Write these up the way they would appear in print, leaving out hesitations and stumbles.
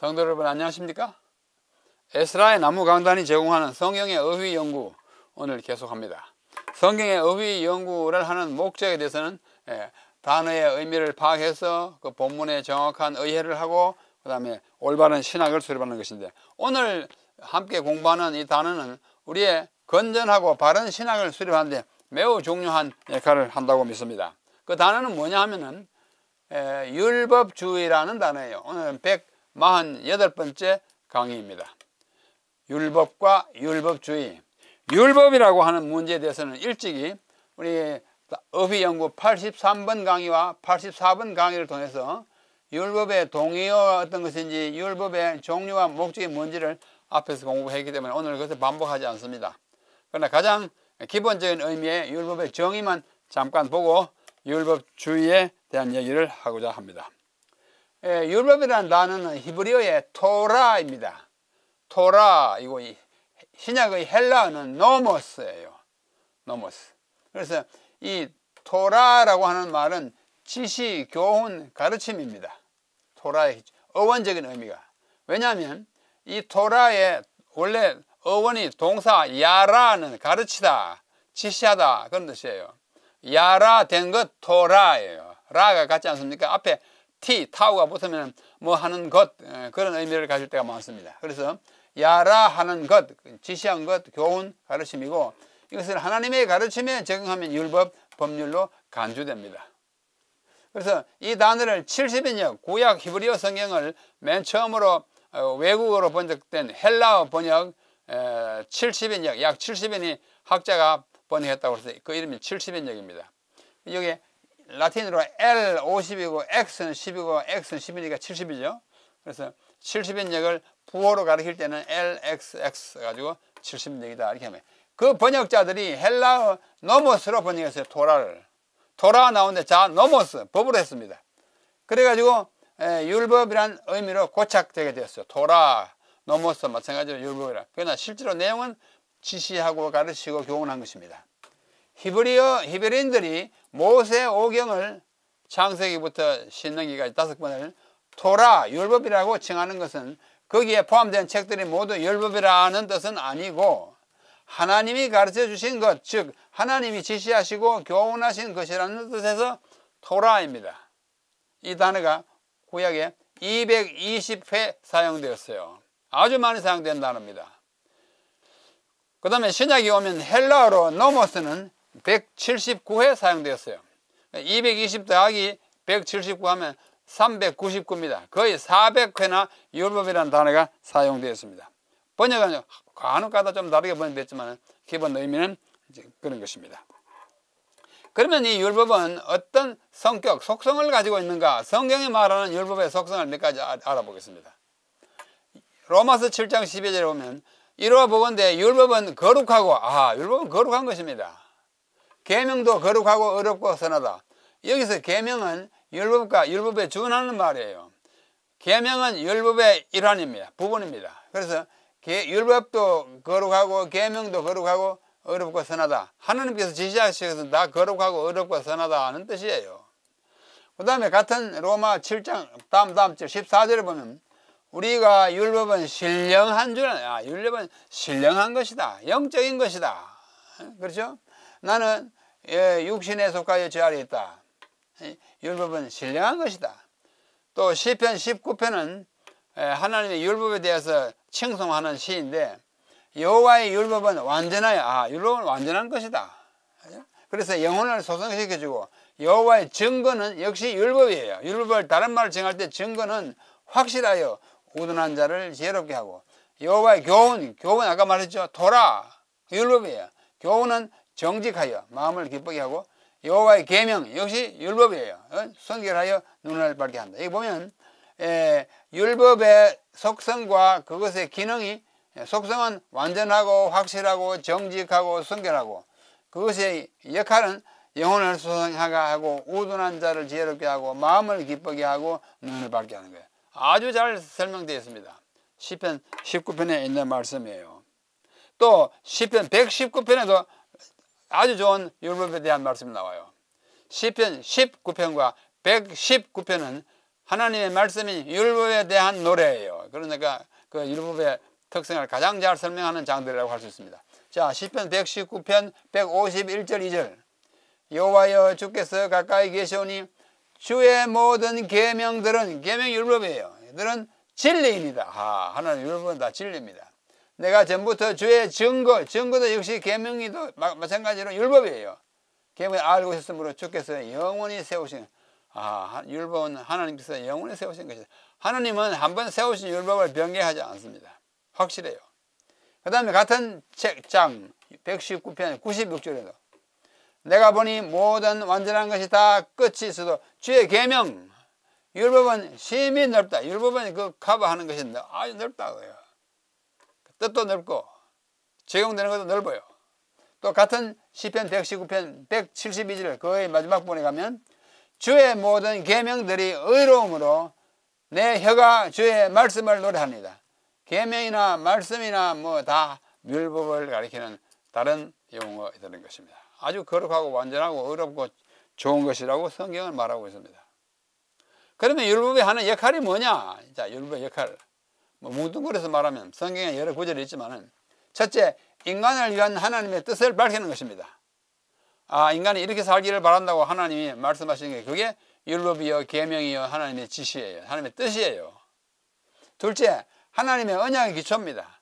성도 여러분 안녕하십니까? 에스라의 나무 강단이 제공하는 성경의 어휘 연구 오늘 계속합니다. 성경의 어휘 연구를 하는 목적에 대해서는 단어의 의미를 파악해서 그 본문에 정확한 의해를 하고 그 다음에 올바른 신학을 수립하는 것인데, 오늘 함께 공부하는 이 단어는 우리의 건전하고 바른 신학을 수립하는 데 매우 중요한 역할을 한다고 믿습니다. 그 단어는 뭐냐 하면은 율법주의라는 단어예요. 오늘은 148번째 강의입니다. 율법과 율법주의. 율법이라고 하는 문제에 대해서는 일찍이 우리 어휘연구 83번 강의와 84번 강의를 통해서 율법의 동의어가 어떤 것인지, 율법의 종류와 목적이 뭔지를 앞에서 공부했기 때문에 오늘 그것을 반복하지 않습니다. 그러나 가장 기본적인 의미의 율법의 정의만 잠깐 보고 율법주의에 대한 얘기를 하고자 합니다. 율법이라는 단어는 히브리어의 토라입니다. 토라이고 신약의 헬라어는 노모스예요. 노모스. 그래서 이 토라라고 하는 말은 지시, 교훈, 가르침입니다. 토라의 어원적인 의미가. 왜냐하면 이 토라의 원래 어원이 동사 야라는 가르치다, 지시하다 그런 뜻이에요. 야라 된 것 토라예요. 라가 같지 않습니까? 앞에 티, 타우가 붙으면 뭐 하는 것, 그런 의미를 가질 때가 많습니다. 그래서 야라 하는 것, 지시한 것, 교훈, 가르침이고, 이것을 하나님의 가르침에 적용하면 율법, 법률로 간주됩니다. 그래서 이 단어를 70인역 구약 히브리어 성경을 맨 처음으로 외국어로 번역된 헬라어 번역 70인역, 약 70인이 학자가 번역했다고 해서 그 이름이 70인역입니다. 여기 라틴어로 L 50이고 X는 10이고 X는 10이니까 70이죠. 그래서 70인역을 부호로 가리킬 때는 LXX 가지고 70인역이다 이렇게 하면, 그 번역자들이 헬라어 노모스로 번역했어요. 토라를. 토라 나오는데 자 노모스 법으로 했습니다. 그래가지고 율법이란 의미로 고착되게 되었어요. 토라, 노모스 마찬가지로 율법이라. 그러나 실제로 내용은 지시하고 가르치고 교훈한 것입니다. 히브리인들이 모세 오경을 창세기부터 신명기까지 5권을 토라, 율법이라고 칭하는 것은 거기에 포함된 책들이 모두 율법이라는 뜻은 아니고, 하나님이 가르쳐 주신 것, 즉 하나님이 지시하시고 교훈하신 것이라는 뜻에서 토라입니다. 이 단어가 구약에 220회 사용되었어요. 아주 많이 사용된 단어입니다. 그 다음에 신약이 오면 헬라어로 노모스는 179회 사용되었어요. 220 더하기 179 하면 399입니다. 거의 400회나 율법이라는 단어가 사용되었습니다. 번역은 간혹가다 좀 다르게 번역됐지만 기본 의미는 그런 것입니다. 그러면 이 율법은 어떤 성격, 속성을 가지고 있는가? 성경이 말하는 율법의 속성을 몇 가지 알아보겠습니다. 로마서 7장 12절에 보면 이러하 보건대 율법은 거룩하고, 율법은 거룩한 것입니다. 계명도 거룩하고 어렵고 선하다. 여기서 계명은 율법에 준하는 말이에요. 계명은 율법의 일환입니다. 부분입니다. 그래서 율법도 거룩하고 계명도 거룩하고 어렵고 선하다. 하나님께서 지시하신 것은 다 거룩하고 어렵고 선하다 하는 뜻이에요. 그 다음에 같은 로마 7장 다음 절 14절에 보면 우리가 율법은 신령한 줄 알아. 율법은 신령한 것이다. 영적인 것이다. 그렇죠? 나는 육신에 속하여 저 아래 있다. 율법은 신령한 것이다. 또 시편 19편은 하나님의 율법에 대해서 칭송하는 시인데, 여호와의 율법은 완전하여, 율법은 완전한 것이다. 그래서 영혼을 소성시켜주고, 여호와의 증거는 역시 율법이에요. 율법을 다른 말을 정할 때 증거는 확실하여 우둔한 자를 지혜롭게 하고, 여호와의 교훈 아까 말했죠. 토라, 율법이에요. 교훈은 정직하여 마음을 기쁘게 하고, 여호와의 계명 역시 율법이에요. 순결하여 눈을 밝게 한다. 여기 보면 율법의 속성과 그것의 기능이, 속성은 완전하고 확실하고 정직하고 순결하고, 그것의 역할은 영혼을 소성하게 하고 우둔한 자를 지혜롭게 하고 마음을 기쁘게 하고 눈을 밝게 하는 거예요. 아주 잘 설명되어 있습니다. 시편 19편에 있는 말씀이에요. 또 시편 119편에도 아주 좋은 율법에 대한 말씀이 나와요. 시편 19편과 119편은 하나님의 말씀이 율법에 대한 노래예요. 그러니까 그 율법의 특성을 가장 잘 설명하는 장들이라고 할 수 있습니다. 자, 시편 119편 151절 2절. 여호와여 주께서 가까이 계시오니 주의 모든 계명들은 계명 율법이에요. 이들은 진리입니다. 하나님 율법은 다 진리입니다. 내가 전부터 주의 증거도 역시 계명이도 마찬가지로 율법이에요. 계명을 알고 있었으므로 주께서 영원히 세우신 율법은 하나님께서 영원히 세우신 것이다. 하나님은 한번 세우신 율법을 변개하지 않습니다. 확실해요. 그 다음에 같은 책장 119편 96절에도 내가 보니 모든 완전한 것이 다 끝이 있어도 주의 계명 율법은 심히 넓다. 율법은 그 커버하는 것이 아주 넓다고요. 뜻도 넓고 적용되는 것도 넓어요. 또 같은 시편 119편 172절 거의 마지막 부분에 가면 주의 모든 계명들이 의로움으로 내 혀가 주의 말씀을 노래합니다. 계명이나 말씀이나 뭐 다 율법을 가리키는 다른 용어들인 것입니다. 아주 거룩하고 완전하고 의롭고 좋은 것이라고 성경은 말하고 있습니다. 그러면 율법이 하는 역할이 뭐냐? 자, 율법의 역할. 뭐 뭉뚱그려서 말하면 성경에 여러 구절이 있지만은 첫째, 인간을 위한 하나님의 뜻을 밝히는 것입니다. 인간이 이렇게 살기를 바란다고 하나님이 말씀하신 게 그게 율법이요, 계명이요, 하나님의 지시예요. 하나님의 뜻이에요. 둘째, 하나님의 언약의 기초입니다.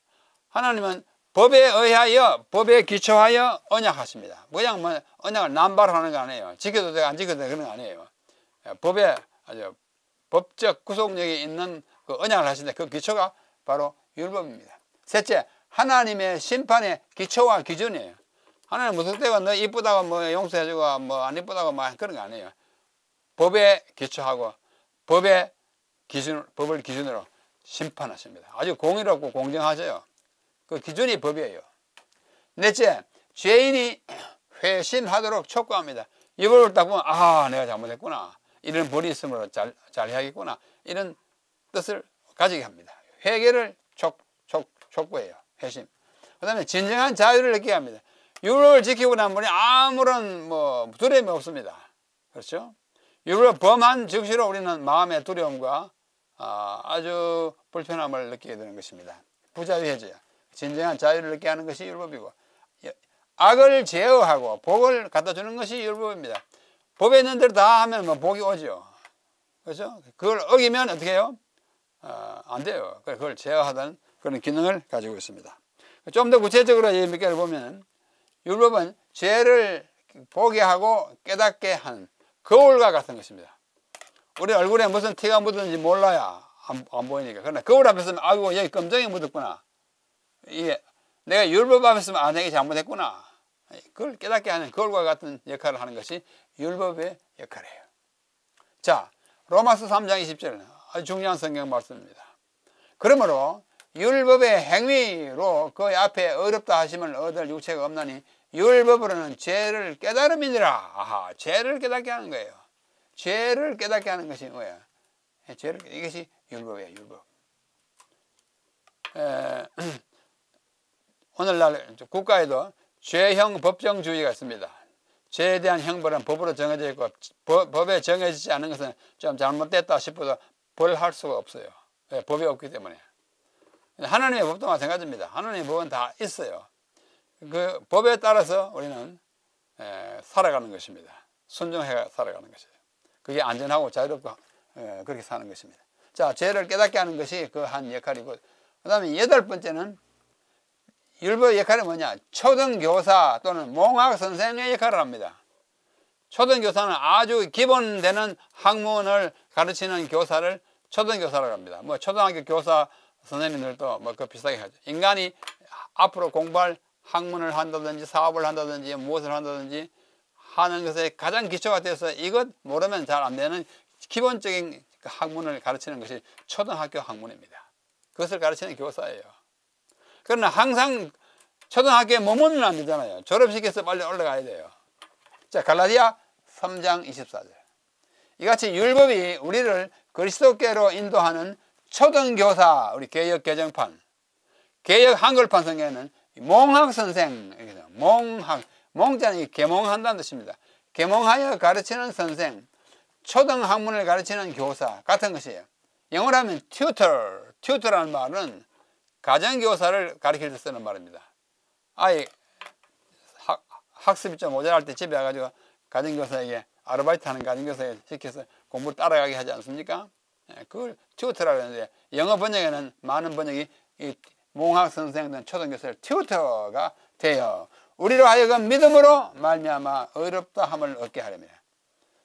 하나님은 법에 기초하여 언약하십니다. 그냥 뭐 언약을 남발하는 거 아니에요. 지켜도 되고 안 지켜도 되고 그런 거 아니에요. 법에 아주 법적 구속력이 있는 그 언약을 하시는데 그 기초가 바로 율법입니다. 셋째, 하나님의 심판의 기초와 기준이에요. 하나님 무턱대고 너 이쁘다고 뭐 용서해주고 뭐 안 이쁘다고 뭐 그런 거 아니에요. 법에 기초하고 법을 기준으로 심판하십니다. 아주 공의롭고 공정하셔요. 그 기준이 법이에요. 넷째, 죄인이 회심하도록 촉구합니다. 이 법을 딱 보면 내가 잘못했구나. 이런 벌이 있으므로 잘 해야겠구나. 이런 뜻을 가지게 합니다. 회개를 촉구해요. 회심. 그 다음에 진정한 자유를 느끼게 합니다. 율법을 지키고 나면 아무런 두려움이 없습니다. 그렇죠? 율법 범한 즉시로 우리는 마음의 두려움과 아주 불편함을 느끼게 되는 것입니다. 부자유해져요. 진정한 자유를 느끼게 하는 것이 율법이고, 악을 제어하고 복을 갖다 주는 것이 율법입니다. 법에 있는 대로 다 하면 복이 오죠. 그렇죠? 그걸 어기면 어떻게 해요? 안 돼요. 그걸 제어하는 그런 기능을 가지고 있습니다. 좀 더 구체적으로 몇 개를 보면, 율법은 죄를 보게 하고 깨닫게 하는 거울과 같은 것입니다. 우리 얼굴에 무슨 티가 묻었는지 몰라야 안 보이니까. 그러나 거울 앞에 서면 여기 검정이 묻었구나. 내가 율법 앞에 서면 내가 잘못했구나. 그걸 깨닫게 하는 거울과 같은 역할을 하는 것이 율법의 역할이에요. 자, 로마서 3장 20절 아주 중요한 성경 말씀입니다. 그러므로 율법의 행위로 그 앞에 어렵다 하심을 얻을 육체가 없나니 율법으로는 죄를 깨달음이니라. 죄를 깨닫게 하는 거예요. 죄를 깨닫게 하는 것이 뭐예요? 이것이 율법이에요. 율법. 오늘날 국가에도 죄형 법정주의가 있습니다. 죄에 대한 형벌은 법으로 정해져 있고 법에 정해지지 않은 것은 좀 잘못됐다 싶어도 벌할 수가 없어요. 왜? 법이 없기 때문에. 하나님의 법도 마찬가지입니다. 하나님의 법은 다 있어요. 그 법에 따라서 우리는 살아가는 것입니다. 순종해 살아가는 것이에요. 그게 안전하고 자유롭고 그렇게 사는 것입니다. 자, 죄를 깨닫게 하는 것이 그 한 역할이고, 그 다음에 8번째는 율법의 역할이 뭐냐? 초등교사 또는 몽학선생의 역할을 합니다. 초등교사는 아주 기본되는 학문을 가르치는 교사를 초등교사라고 합니다. 초등학교 교사 선생님들도 그 비슷하게 하죠. 인간이 앞으로 공부할 학문을 한다든지 사업을 한다든지 무엇을 한다든지 하는 것에 가장 기초가 돼서 이것 모르면 잘 안 되는 기본적인 학문을 가르치는 것이 초등학교 학문입니다. 그것을 가르치는 교사예요. 그러나 항상 초등학교에 머무르면 안 되잖아요. 졸업시켜서 빨리 올라가야 돼요. 자, 갈라디아 3장 24절. 이같이 율법이 우리를 그리스도께로 인도하는 초등교사, 우리 개역 개정판, 개역 한글판 성경에는 몽학선생, 몽자는 계몽한다는 뜻입니다. 계몽하여 가르치는 선생, 초등학문을 가르치는 교사 같은 것이에요. 영어로 하면 tutor라는 말은 가정교사를 가르칠 때 쓰는 말입니다. 아이 학습이 좀 모자랄 때 집에 와가지고 가정교사에게 아르바이트 하는 가정교사에게 시켜서 공부를 따라가게 하지 않습니까? 그걸 tutor라고 하는데 영어 번역에는 많은 번역이 이 몽학 선생들 초등교사를 tutor가 되어 우리로 하여금 믿음으로 말미암아 어렵다 함을 얻게 하려면.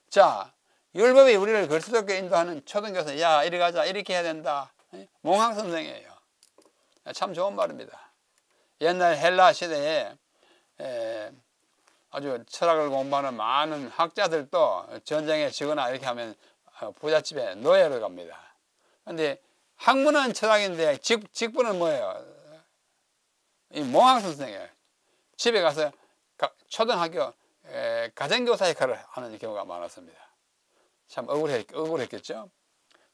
자, 율법이 우리를 그리스도께 인도하는 초등교사, 야 이리 가자 이렇게 해야 된다. 몽학 선생이에요. 참 좋은 말입니다. 옛날 헬라 시대에 아주 철학을 공부하는 많은 학자들도 전쟁에 지거나 이렇게 하면 부잣집에 노예로 갑니다. 그런데 학문은 철학인데 직분은 뭐예요? 이 몽학 선생이에요. 집에 가서 초등학교 가정교사 역할을 하는 경우가 많았습니다. 참 억울했겠죠.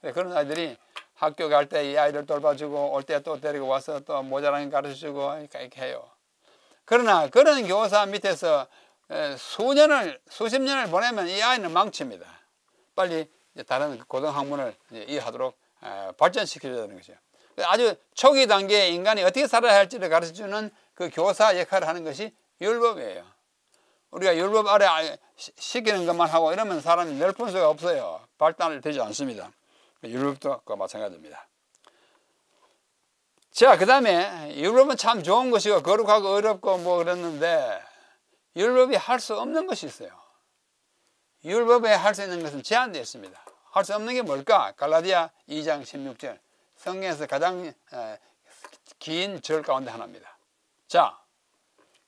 그런 아이들이 학교 갈 때 이 아이를 돌봐주고 올 때 또 데리고 와서 또 모자란 거 가르쳐주고 이렇게 해요. 그러나 그런 교사 밑에서 수십 년을 보내면 이 아이는 망칩니다. 빨리 다른 고등학문을 이해하도록 발전시켜줘야 되는 것이죠. 아주 초기 단계에 인간이 어떻게 살아야 할지를 가르쳐주는 그 교사 역할을 하는 것이 율법이에요. 우리가 율법 아래 시키는 것만 하고 이러면 사람이 넓은 수가 없어요. 발달되지 않습니다. 율법도 그와 마찬가지입니다. 자, 그 다음에 율법은 참 좋은 것이고 거룩하고 어렵고 뭐 그랬는데 율법이 할 수 없는 것이 있어요. 율법에 할 수 있는 것은 제한되어 있습니다. 할 수 없는 게 뭘까? 갈라디아 2장 16절 성경에서 가장 긴 절 가운데 하나입니다. 자,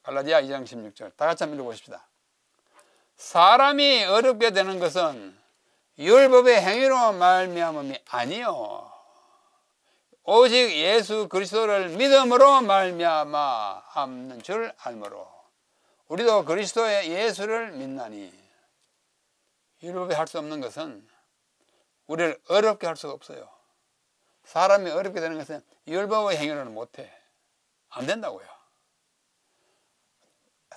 갈라디아 2장 16절 다 같이 한번 읽어보십시다. 사람이 어렵게 되는 것은 율법의 행위로 말미암음이 아니요 오직 예수 그리스도를 믿음으로 말미암아 함는 줄 알므로 우리도 그리스도의 예수를 믿나니. 율법에 할 수 없는 것은 우리를 어렵게 할 수가 없어요. 사람이 어렵게 되는 것은 율법의 행위로는 못해. 안 된다고요.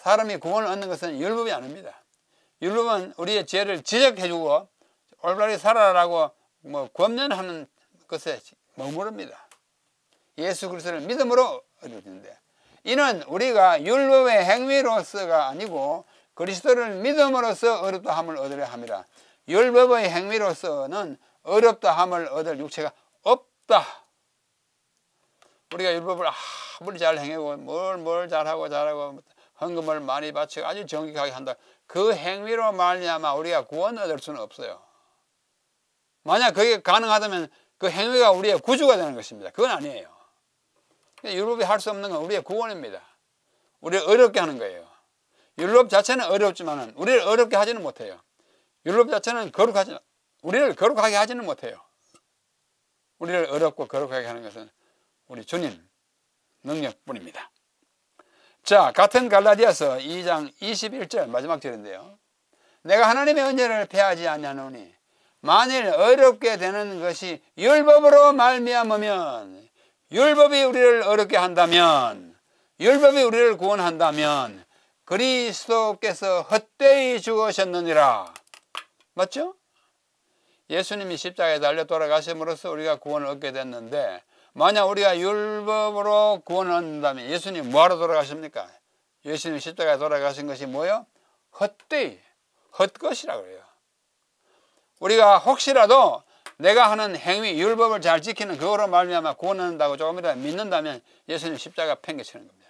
사람이 구원을 얻는 것은 율법이 아닙니다. 율법은 우리의 죄를 지적해주고 올바르게 살아라고 권면하는 것에 머무릅니다. 예수 그리스도를 믿음으로 얻어지는데 이는 우리가 율법의 행위로서가 아니고 그리스도를 믿음으로써 어렵다 함을 얻으려 함이라. 율법의 행위로서는 어렵다 함을 얻을 육체가 없다. 우리가 율법을 아무리 잘 행하고 뭘 잘하고 헌금을 많이 바치고 아주 정직하게 한다. 그 행위로 말미암아 우리가 구원 얻을 수는 없어요. 만약 그게 가능하다면 그 행위가 우리의 구주가 되는 것입니다. 그건 아니에요. 율법이 할 수 없는 건 우리의 구원입니다. 우리를 어렵게 하는 거예요. 율법 자체는 어렵지만 우리를 어렵게 하지는 못해요. 율법 자체는 우리를 거룩하게 하지는 못해요. 우리를 어렵고 거룩하게 하는 것은 우리 주님 능력뿐입니다. 자, 같은 갈라디아서 2장 21절 마지막 절인데요. 내가 하나님의 은혜를 패하지 아니하노니 만일 어렵게 되는 것이 율법으로 말미암으면 율법이 우리를 어렵게 한다면 율법이 우리를 구원한다면 그리스도께서 헛되이 죽으셨느니라. 맞죠? 예수님이 십자가에 달려 돌아가심으로써 우리가 구원을 얻게 됐는데 만약 우리가 율법으로 구원을 얻는다면 예수님 뭐하러 돌아가십니까? 예수님 십자가에 돌아가신 것이 뭐예요? 헛되이, 헛것이라고 그래요. 우리가 혹시라도 내가 하는 행위, 율법을 잘 지키는 그거로 말미암아 구원한다고 조금이라도 믿는다면 예수님 십자가 팽개치는 겁니다.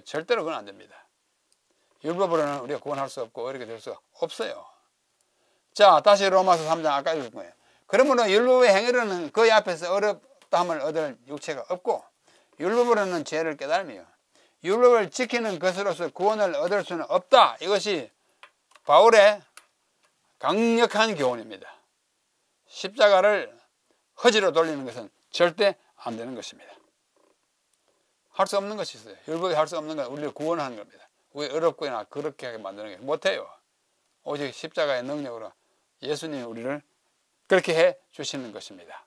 절대로 그건 안 됩니다. 율법으로는 우리가 구원할 수 없고 어렵게 될 수가 없어요. 자, 다시 로마서 3장 아까 읽은 거예요. 그러므로 율법의 행위로는 그의 앞에서 어렵다함을 얻을 육체가 없고 율법으로는 죄를 깨달으며 율법을 지키는 것으로서 구원을 얻을 수는 없다. 이것이 바울의 강력한 교훈입니다. 십자가를 허지로 돌리는 것은 절대 안 되는 것입니다. 할 수 없는 것이 있어요. 율법이 할 수 없는 건 우리를 구원하는 겁니다. 우리 어렵거나 그렇게 하게 만드는 게 못해요. 오직 십자가의 능력으로 예수님이 우리를 그렇게 해 주시는 것입니다.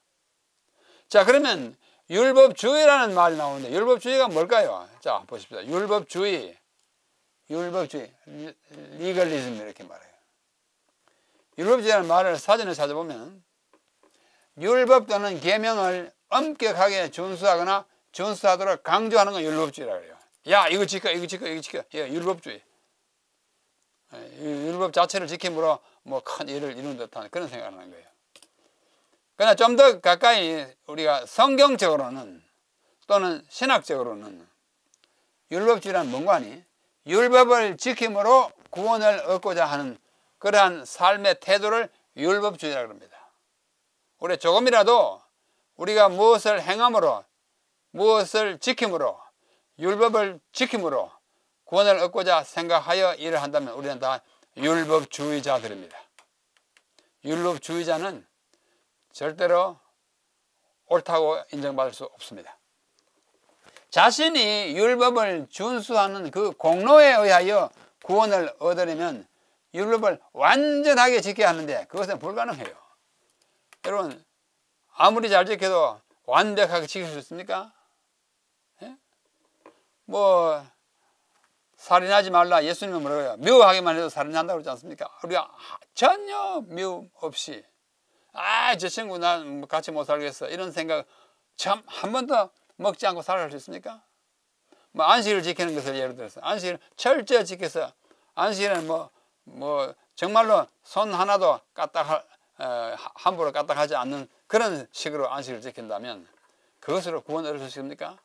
자, 그러면 율법주의라는 말이 나오는데 율법주의가 뭘까요? 자, 보십시오. 율법주의, 리걸리즘 이렇게 말해요. 율법주의라는 말을 사전에 찾아보면 율법 또는 계명을 엄격하게 준수하거나 준수하도록 강조하는 건 율법주의라고 그래요. 야, 이거 지켜, 이거 지켜, 이거 지켜. 예, 율법주의. 율법 자체를 지킴으로 뭐 큰 일을 이룬 듯한 그런 생각을 하는 거예요. 그러나 좀 더 가까이 우리가 성경적으로는 또는 신학적으로는 율법주의란 뭔가 하니 율법을 지킴으로 구원을 얻고자 하는 그러한 삶의 태도를 율법주의라고 합니다. 우리 조금이라도 우리가 무엇을 행함으로 무엇을 지킴으로 율법을 지킴으로 구원을 얻고자 생각하여 일을 한다면 우리는 다 율법주의자들입니다. 율법주의자는 절대로 옳다고 인정받을 수 없습니다. 자신이 율법을 준수하는 그 공로에 의하여 구원을 얻으려면 율법을 완전하게 지켜야 하는데 그것은 불가능해요. 여러분, 아무리 잘 지켜도 완벽하게 지킬 수 있습니까? 예? 뭐 살인하지 말라 예수님은 뭐라고요? 미워하기만 해도 살인한다고 그러지 않습니까? 우리가 전혀 미움 없이 저 친구 난 같이 못 살겠어 이런 생각 참 한 번도 먹지 않고 살아갈 수 있습니까? 뭐 안식일을 지키는 것을 예를 들어서 안식일 철저히 지켜서 안식일은 뭐 정말로 손 하나도 함부로 까딱하지 않는 그런 식으로 안식일을 지킨다면 그것으로 구원을 얻을 수 있습니까?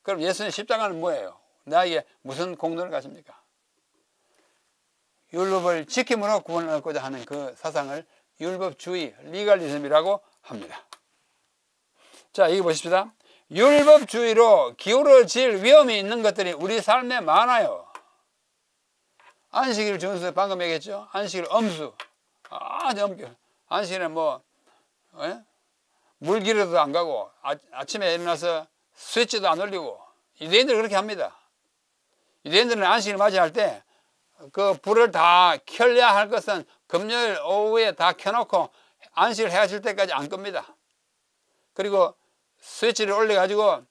그럼 예수님 십자가는 뭐예요? 나에게 무슨 공로를 가십니까? 율법을 지킴으로 구원을 얻고자 하는 그 사상을 율법주의, 리갈리즘이라고 합니다. 자, 여기 보십시다. 율법주의로 기울어질 위험이 있는 것들이 우리 삶에 많아요. 안식일 준수, 방금 얘기했죠? 안식일 엄수. 안식일에 물기로도 안 가고 아침에 일어나서 스위치도 안 올리고 유대인들은 그렇게 합니다. 유대인들은 안식일 맞이할 때 그 불을 다 켜야 할 것은 금요일 오후에 다 켜놓고 안식일 해가 질 때까지 안 끕니다. 그리고 스위치를 올려가지고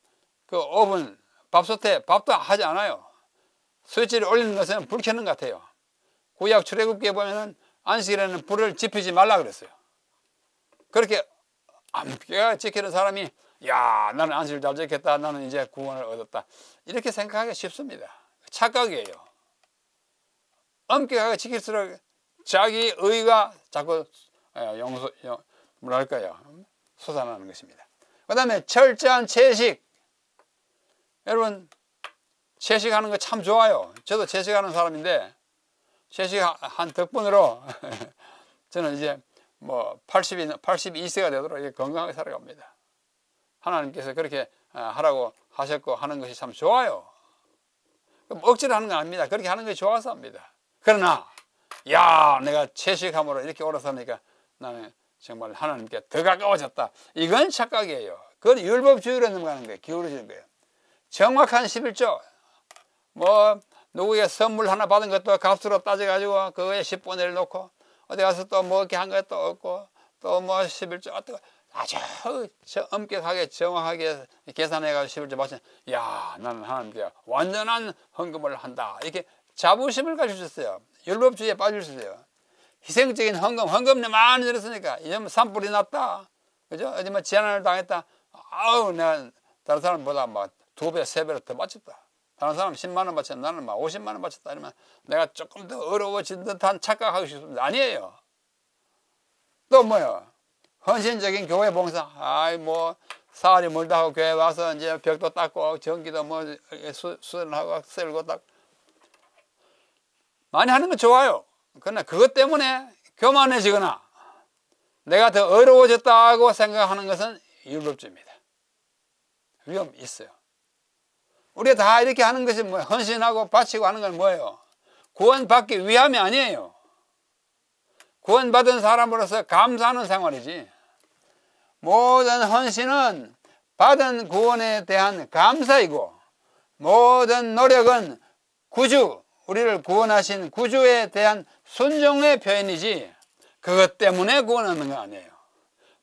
그 오븐 밥솥에 밥도 하지 않아요. 스위치를 올리는 것은 불 켜는 것 같아요. 구약 출애굽기에 보면은 안식일에는 불을 지피지 말라 그랬어요. 그렇게 엄격하게 지키는 사람이 야, 나는 안식일 잘 지켰다, 나는 이제 구원을 얻었다, 이렇게 생각하기 쉽습니다. 착각이에요. 엄격하게 지킬수록 자기 의가 자꾸 솟아나는 것입니다. 그 다음에 철저한 채식. 여러분, 채식하는 거 참 좋아요. 저도 채식하는 사람인데 채식한 덕분으로 저는 이제 82세가 되도록 건강하게 살아갑니다. 하나님께서 그렇게 하라고 하셨고 하는 것이 참 좋아요. 억지로 하는 건 아닙니다. 그렇게 하는 것이 좋아서 합니다. 그러나 내가 채식함으로 이렇게 오래 사니까 나는 정말 하나님께 더 가까워졌다, 이건 착각이에요. 그건 율법주의로 넘어가는 거예요. 기울어지는 거예요. 정확한 11조, 누구에게 선물 하나 받은 것도 값으로 따져가지고 그거에 10분의 1 놓고 어디 가서 또 이렇게 한 것도 없고 또 11조 아주 엄격하게 정확하게 계산해가지고 11조 맞추면 나는 하나님께 완전한 헌금을 한다, 이렇게 자부심을 가지셨어요. 율법주의에 빠질 수 있어요. 희생적인 헌금이 많이 들었으니까 이제 산불이 났다, 그죠? 어디 재난을 당했다, 내가 다른 사람보다 2배, 3배로 더 바쳤다. 다른 사람 10만 원 바쳤다, 나는 50만 원 바쳤다. 이러면 내가 조금 더 어려워진 듯한 착각하기 쉽습니다. 아니에요. 또 뭐요? 헌신적인 교회 봉사. 사흘이 멀다 하고 교회 와서 이제 벽도 닦고 전기도 수선하고 썰고 닦고 많이 하는 건 좋아요. 그러나 그것 때문에 교만해지거나 내가 더 어려워졌다고 생각하는 것은 율법주의입니다. 위험이 있어요. 우리가 다 이렇게 하는 것이 헌신하고 바치고 하는 건 뭐예요? 구원받기 위함이 아니에요. 구원받은 사람으로서 감사하는 생활이지. 모든 헌신은 받은 구원에 대한 감사이고, 모든 노력은 우리를 구원하신 구주에 대한 순종의 표현이지 그것 때문에 구원하는 건 아니에요.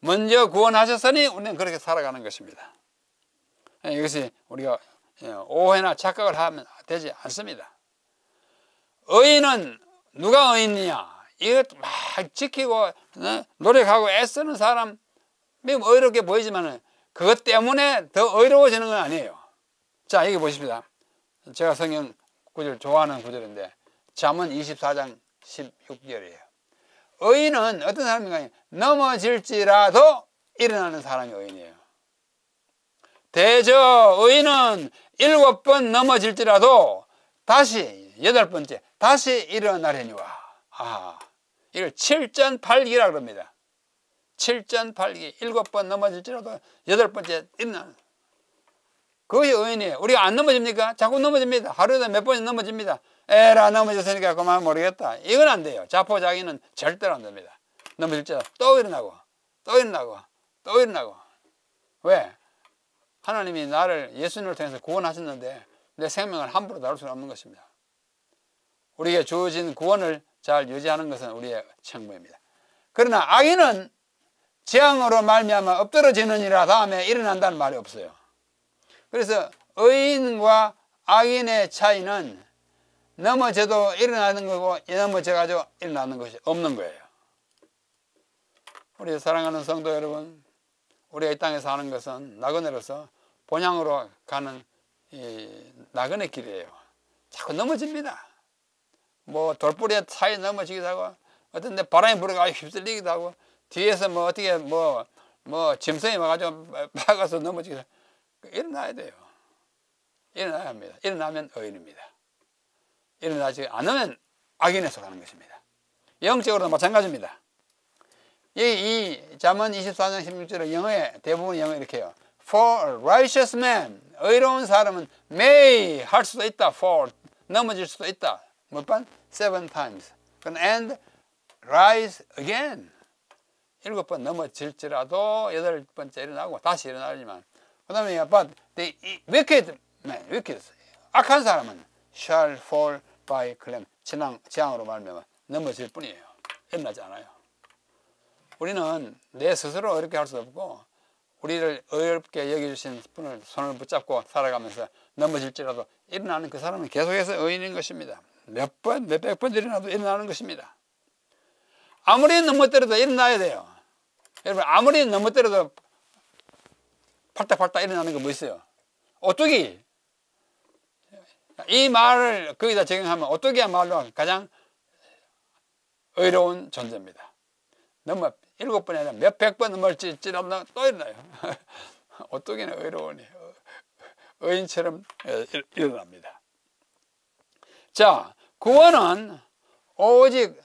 먼저 구원하셨으니 우리는 그렇게 살아가는 것입니다. 이것이 우리가 오해나 착각을 하면 되지 않습니다. 의인은 누가 의인이냐? 이것 잘 지키고 노력하고 애쓰는 사람이 의롭게 보이지만 그것 때문에 더 의로워지는 건 아니에요. 자, 여기 보십시다. 제가 성경 구절 좋아하는 구절인데 잠언 24장 16절이에요. 의인은 어떤 사람인가? 넘어질지라도 일어나는 사람이 의인이에요. 대저 의인은 7번 넘어질지라도 다시 8번째 다시 일어나려니와. 이걸 7전팔기라 그럽니다. 7전팔기. 7번 넘어질지라도 8번째 일어나는. 그것이 의인이에요. 우리가 안 넘어집니까? 자꾸 넘어집니다. 하루에도 몇 번이 넘어집니다. 에라 넘어졌으니까 그만 모르겠다. 이건 안 돼요. 자포자기는 절대로 안 됩니다. 넘어질지라도 또 일어나고 또 일어나고 또 일어나고. 왜? 하나님이 나를 예수님을 통해서 구원하셨는데 내 생명을 함부로 다룰 수는 없는 것입니다. 우리에게 주어진 구원을 잘 유지하는 것은 우리의 책무입니다. 그러나 악인은 재앙으로 말미암아 엎드러지느니라 다음에 일어난다는 말이 없어요. 그래서 의인과 악인의 차이는 넘어져도 일어나는 거고 넘어져가지고 일어나는 것이 없는 거예요. 우리 사랑하는 성도 여러분, 우리가 이 땅에 사는 것은 나그네로서 본향으로 가는 이 나그네 길이에요. 자꾸 넘어집니다. 뭐 돌부리에 차에 넘어지기도 하고 어떤 데 바람이 불어가지고 휩쓸리기도 하고 뒤에서 뭐 어떻게 뭐 짐승이 와가지고 박아서 넘어지기도 하고. 일어나야 돼요. 일어나야 합니다. 일어나면 의인입니다. 일어나지 않으면 악인에 속하는 것입니다. 영적으로도 마찬가지입니다. 이 잠언 24장 16절의 영어에 대부분 영어 이렇게 해요. For a righteous man, 의로운 사람은 may 할 수도 있다. for 넘어질 수도 있다. 몇 번? 7 times. and rise again. 7번 넘어질지라도 8번째 일어나고 다시 일어나지만 그 다음에 but the wicked man, wicked, 악한 사람은 shall fall by calamity. 재앙으로 말미암아 넘어질 뿐이에요. 일어나지 않아요. 우리는 내 스스로 어렵게 할 수 없고 우리를 어렵게 여겨주신 분을 손을 붙잡고 살아가면서 넘어질지라도 일어나는 그 사람은 계속해서 의인인 것입니다. 몇백 번 일어나도 일어나는 것입니다. 아무리 넘어뜨려도 일어나야 돼요. 여러분, 아무리 넘어뜨려도 팔딱팔딱 일어나는 거 뭐 있어요? 오뚜기. 이 말을 거기다 적용하면 오뚜기야말로 가장 의로운 존재입니다. 7번이 아니라 몇백 번 넘어질지라도 또 일어나요. 오뚜기는 의로우니 의인처럼 일어납니다. 자, 구원은 오직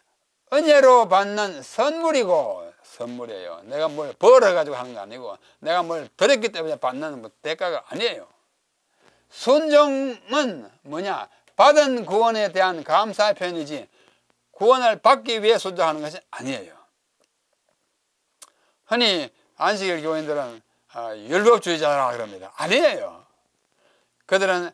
은혜로 받는 선물이고, 선물이에요. 내가 뭘 벌어가지고 하는 거 아니고 내가 뭘 드렸기 때문에 받는 대가가 아니에요. 순종은 뭐냐? 받은 구원에 대한 감사의 표현이지 구원을 받기 위해 순종하는 것이 아니에요. 흔히 안식일 교인들은 율법주의자라 그럽니다. 아니에요. 그들은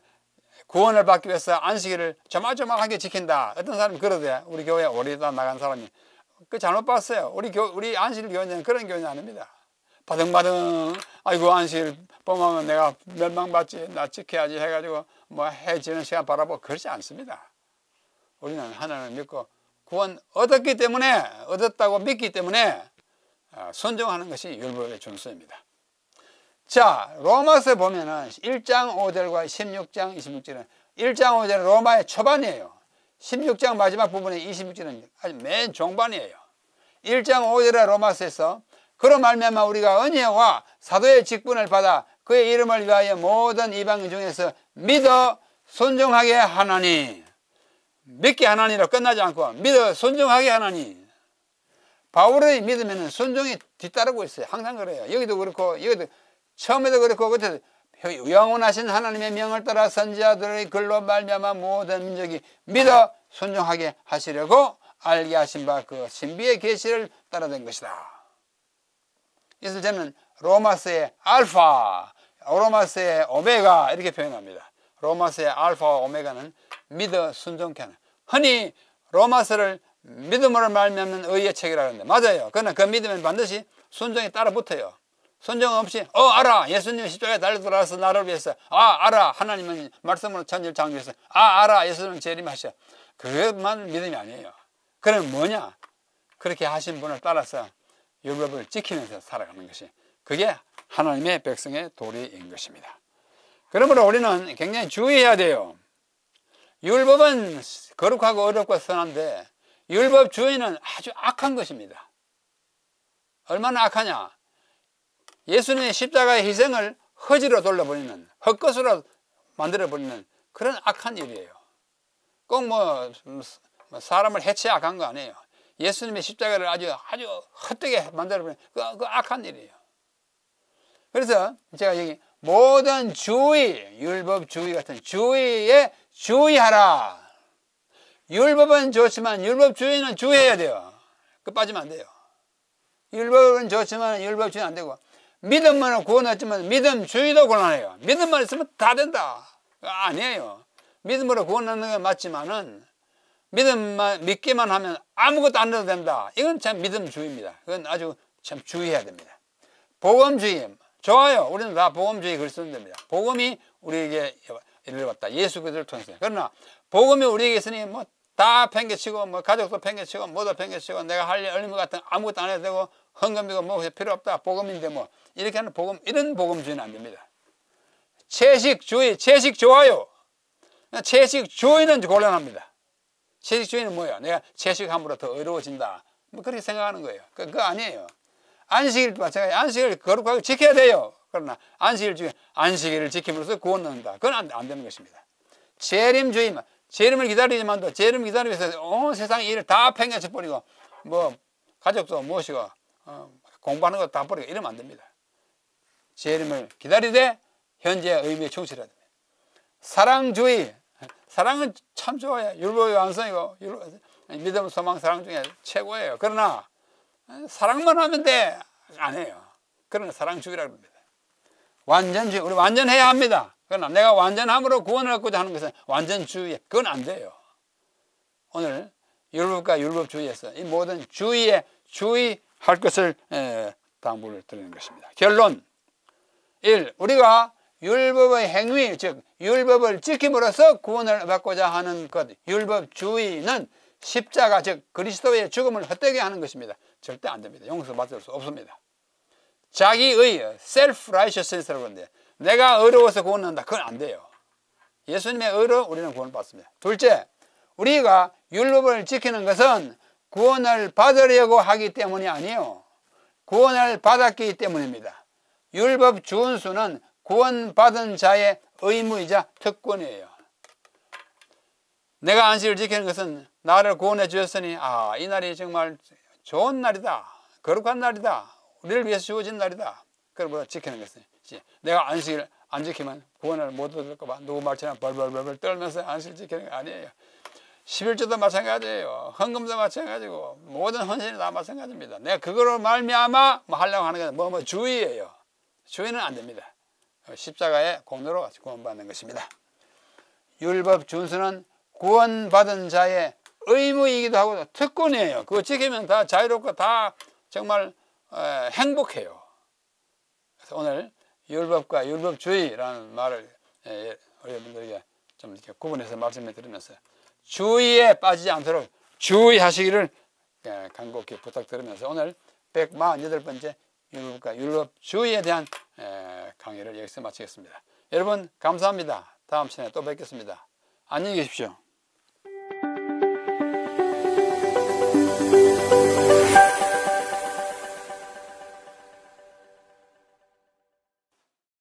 구원을 받기 위해서 안식일을 조마조마하게 지킨다. 어떤 사람이 그러대. 우리 교회에 오래다 나간 사람이. 그 잘못 봤어요. 우리 안식일 교회는 그런 교회는 아닙니다. 바등바등 아이고 안식일 봄하면 내가 멸망받지 나 지켜야지 해가지고 뭐 해지는 시간 바라보고 그렇지 않습니다. 우리는 하나님을 믿고 구원 얻었기 때문에 얻었다고 믿기 때문에 순종하는 것이 율법의 준수입니다. 자, 로마서 보면은 1장 5절과 16장 26절은 1장 5절은 로마의 초반이에요. 16장 마지막 부분의 26절은 아주 맨 종반이에요. 1장 5절의 로마서에서 그로 말미암아 우리가 은혜와 사도의 직분을 받아 그의 이름을 위하여 모든 이방인 중에서 믿어 순종하게 하나니, 믿게 하나니로 끝나지 않고 믿어 순종하게 하나니. 바울의 믿으면 순종이 뒤따르고 있어요. 항상 그래요. 여기도 그렇고 여기도 처음에도 그렇고 그때도 영원하신 하나님의 명을 따라 선지자들의 글로 말미암아 모든 민족이 믿어 순종하게 하시려고 알게 하신 바 그 신비의 계시를 따라된 것이다. 이것을 저는 로마서의 알파, 로마서의 오메가 이렇게 표현합니다. 로마서의 알파와 오메가는 믿어 순종케 하는. 흔히 로마서를 믿음으로 말미암는 의의 책이라고 하는데 맞아요. 그러나 그 믿음은 반드시 순종이 따라 붙어요. 순종 없이 알아 예수님이 십자가에 달려 돌아와서 나를 위해서 알아 하나님은 말씀으로 천지를 창조해서 알아 예수님은 재림하셔. 그것만 믿음이 아니에요. 그럼 뭐냐? 그렇게 하신 분을 따라서 율법을 지키면서 살아가는 것이, 그게 하나님의 백성의 도리인 것입니다. 그러므로 우리는 굉장히 주의해야 돼요. 율법은 거룩하고 어렵고 선한데 율법주의는 아주 악한 것입니다. 얼마나 악하냐? 예수님의 십자가의 희생을 허지로 돌려버리는, 헛것으로 만들어버리는 그런 악한 일이에요. 꼭 사람을 해치 악한 거 아니에요. 예수님의 십자가를 아주 헛되게 만들어버리는 그 악한 일이에요. 그래서 제가 여기 모든 주의, 율법주의 같은 주의에 주의하라. 율법은 좋지만 율법주의는 주의해야 돼요. 그 빠지면 안 돼요. 율법은 좋지만 율법주의는 안 되고, 믿음만은 구원 얻지만 믿음주의도 곤란해요. 믿음만 있으면 다 된다. 아니에요. 믿음으로 구원 얻는 건 맞지만은 믿기만 하면 아무것도 안 해도 된다. 이건 참 믿음주의입니다. 그건 아주 참 주의해야 됩니다. 복음주의 좋아요. 우리는 다 복음주의 글 쓰면 됩니다. 복음이 우리에게 이를 왔다. 예수 그리스도를 통해서. 그러나 복음이 우리에게 있으니 다 팽개치고 가족도 팽개치고 뭐도 팽개치고 내가 할 의무 같은 아무것도 안 해도 되고 헌금이고 필요 없다. 복음인데 이렇게 하는 복음, 이런 복음주의는 안 됩니다. 채식주의, 채식 좋아요. 채식주의는 곤란합니다. 채식주의는 뭐예요? 내가 채식함으로 더 어려워진다. 그렇게 생각하는 거예요. 그거 아니에요. 안식일 마찬가지. 안식일을 거룩하게 지켜야 돼요. 그러나 안식일을 지킴으로써 구원 얻는다. 그건 안 되는 것입니다. 재림주의, 재림을 기다리지만도 재림 기다리기 위해서 온 세상 일을 다 팽개쳐 버리고 가족도 모시고 공부하는 거 다 버리고 이러면 안 됩니다. 재림을 기다리되 현재의 의미에 충실해야 됩니다. 사랑주의, 사랑은 참 좋아요. 율법의 완성이고 믿음, 소망, 사랑 중에 최고예요. 그러나 사랑만 하면 돼. 안 해요. 그러나 사랑주의라고 합니다. 완전주의, 우리 완전해야 합니다. 그러나 내가 완전함으로 구원을 얻고자 하는 것은 완전주의, 그건 안 돼요. 오늘 율법과 율법주의에서 이 모든 주의에 주의할 것을 당부를 드리는 것입니다. 결론 1. 우리가 율법의 행위, 즉 율법을 지킴으로써 구원을 받고자 하는 것, 율법주의는 십자가, 즉 그리스도의 죽음을 헛되게 하는 것입니다. 절대 안 됩니다. 용서받을 수 없습니다. 자기의 self-righteousness라고 하는데 내가 의로워서 구원한다. 그건 안 돼요. 예수님의 의로 우리는 구원을 받습니다. 둘째, 우리가 율법을 지키는 것은 구원을 받으려고 하기 때문이 아니에요. 구원을 받았기 때문입니다. 율법 준수는 구원받은 자의 의무이자 특권이에요. 내가 안식을 지키는 것은 나를 구원해 주셨으니 이 날이 정말 좋은 날이다. 거룩한 날이다. 우리를 위해서 주어진 날이다. 그걸 지키는 것이지. 내가 안식을 안 지키면 구원을 못 얻을까 봐 누구 말처럼 벌벌벌 떨면서 안식을 지키는 게 아니에요. 11조도 마찬가지예요. 헌금도 마찬가지고 모든 헌신이 다 마찬가지입니다. 내가 그거로 말미암아 하려고 하는 건 주의예요. 주의는 안 됩니다. 십자가의 공로로 구원받는 것입니다. 율법 준수는 구원받은 자의 의무이기도 하고 특권이에요. 그거 지키면 다 자유롭고 다 정말 행복해요. 그래서 오늘 율법과 율법주의라는 말을 여러분들에게 좀 이렇게 구분해서 말씀해 드리면서 주의에 빠지지 않도록 주의하시기를 간곡히 부탁드리면서 오늘 148번째 율법과 율법주의에 대한 강의를 여기서 마치겠습니다. 여러분 감사합니다. 다음 시간에 또 뵙겠습니다. 안녕히 계십시오.